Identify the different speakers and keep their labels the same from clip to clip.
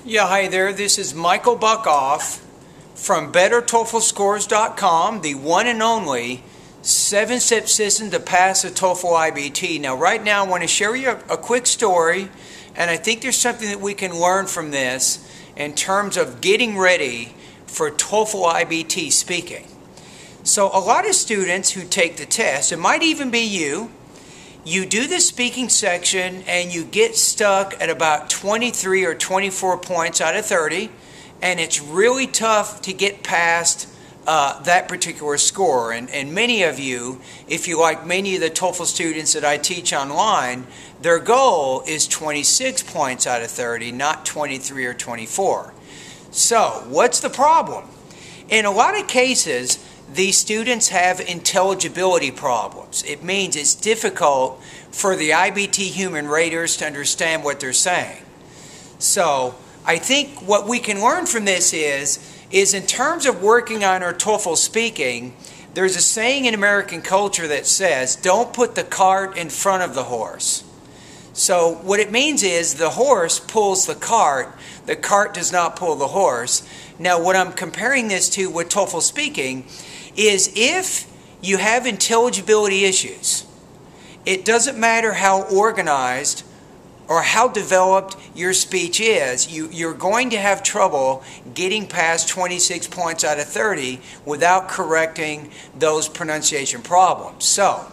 Speaker 1: Yeah, hi there. This is Michael Buckoff from BetterTOEFLScores.com, the one and only 7-step system to pass the TOEFL iBT. Now, right now, I want to share you a quick story, and I think there's something that we can learn from this in terms of getting ready for TOEFL iBT speaking. So, a lot of students who take the test, it might even be you do the speaking section and you get stuck at about 23 or 24 points out of 30, and it's really tough to get past that particular score. And many of you, if you like many of the TOEFL students that I teach online, their goal is 26 points out of 30, not 23 or 24. So, what's the problem? In a lot of cases, these students have intelligibility problems. It means it's difficult for the IBT human raters to understand what they're saying. So I think what we can learn from this is in terms of working on our TOEFL speaking, there's a saying in American culture that says, don't put the cart in front of the horse. So what it means is the horse pulls the cart does not pull the horse. Now what I'm comparing this to with TOEFL speaking is if you have intelligibility issues, it doesn't matter how organized or how developed your speech is, you're going to have trouble getting past 26 points out of 30 without correcting those pronunciation problems. So,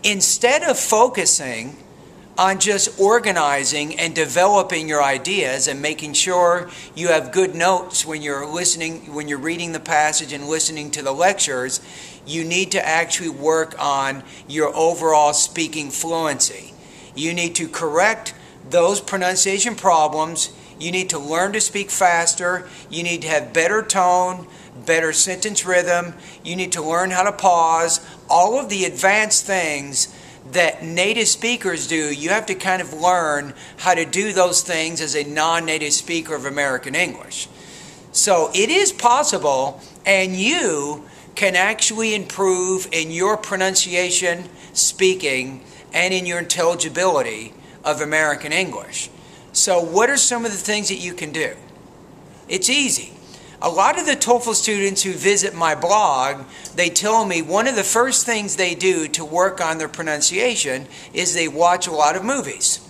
Speaker 1: instead of focusing on just organizing and developing your ideas and making sure you have good notes when you're listening, when you're reading the passage and listening to the lectures, you need to actually work on your overall speaking fluency. You need to correct those pronunciation problems. You need to learn to speak faster. You need to have better tone, better sentence rhythm. You need to learn how to pause. All of the advanced things that native speakers do, you have to kind of learn how to do those things as a non-native speaker of American English. So it is possible, and you can actually improve in your pronunciation, speaking, and in your intelligibility of American English. So what are some of the things that you can do? It's easy. A lot of the TOEFL students who visit my blog, they tell me one of the first things they do to work on their pronunciation is they watch a lot of movies.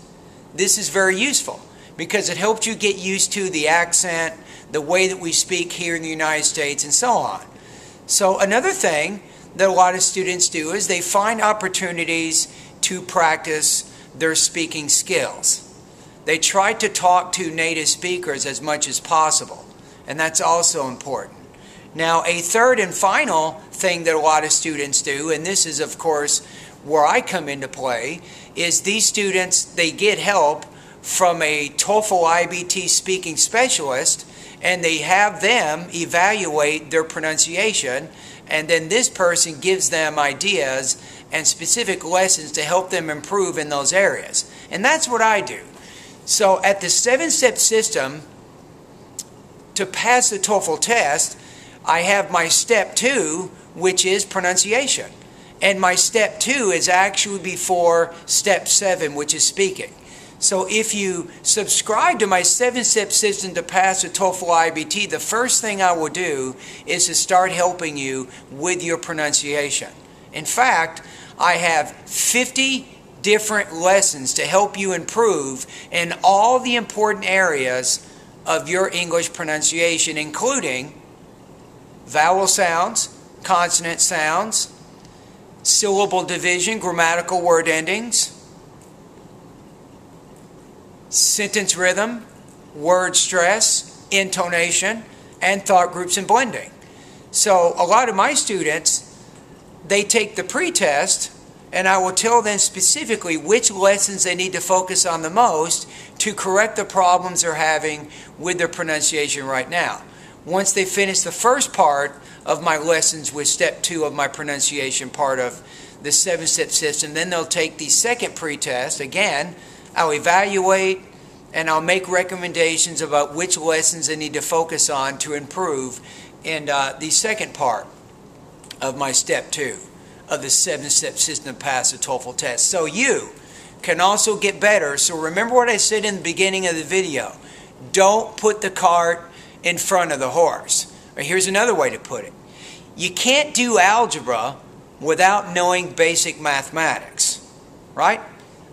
Speaker 1: This is very useful because it helps you get used to the accent, the way that we speak here in the United States, and so on. So another thing that a lot of students do is they find opportunities to practice their speaking skills. They try to talk to native speakers as much as possible. And that's also important. Now, a third and final thing that a lot of students do, and this is, of course, where I come into play, is these students, they get help from a TOEFL iBT speaking specialist, and they have them evaluate their pronunciation, and then this person gives them ideas and specific lessons to help them improve in those areas. And that's what I do. So at the 7-step system, to pass the TOEFL test, I have my step 2, which is pronunciation. And my step 2 is actually before step 7, which is speaking. So if you subscribe to my 7-step system to pass the TOEFL iBT, the first thing I will do is to start helping you with your pronunciation. In fact, I have 50 different lessons to help you improve in all the important areas of your English pronunciation, including vowel sounds, consonant sounds, syllable division, grammatical word endings, sentence rhythm, word stress, intonation, and thought groups and blending. So a lot of my students, they take the pre-test, and I will tell them specifically which lessons they need to focus on the most to correct the problems they're having with their pronunciation right now. Once they finish the first part of my lessons with step 2 of my pronunciation part of the 7-step system, then they'll take the second pre-test. Again, I'll evaluate and I'll make recommendations about which lessons they need to focus on to improve in the second part of my step 2 of the 7-step system to pass the TOEFL test. So you can also get better. So remember what I said in the beginning of the video. Don't put the cart in front of the horse. Or here's another way to put it. You can't do algebra without knowing basic mathematics, right?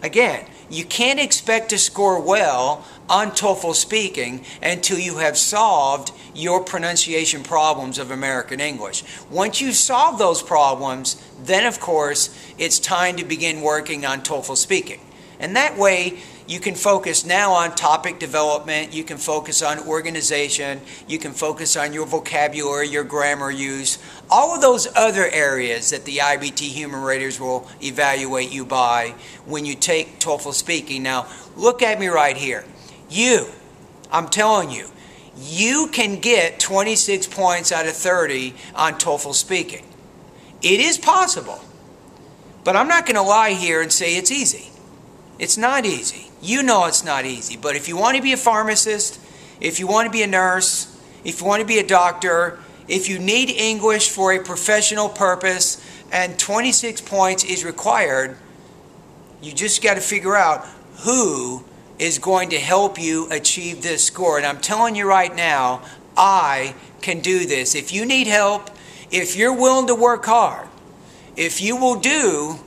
Speaker 1: Again, you can't expect to score well on TOEFL speaking until you have solved your pronunciation problems of American English. Once you solve those problems, then of course it's time to begin working on TOEFL speaking. And that way you can focus now on topic development, you can focus on organization, you can focus on your vocabulary, your grammar use, all of those other areas that the IBT human raters will evaluate you by when you take TOEFL speaking. Now, look at me right here. I'm telling you, you can get 26 points out of 30 on TOEFL speaking. It is possible, but I'm not going to lie here and say it's easy. It's not easy. You know it's not easy, but if you want to be a pharmacist, if you want to be a nurse, if you want to be a doctor, if you need English for a professional purpose and 26 points is required, you just got to figure out who is going to help you achieve this score. And I'm telling you right now, I can do this. If you need help, if you're willing to work hard, if you will do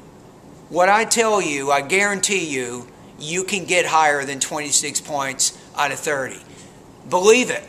Speaker 1: what I tell you, I guarantee you, you can get higher than 26 points out of 30. Believe it.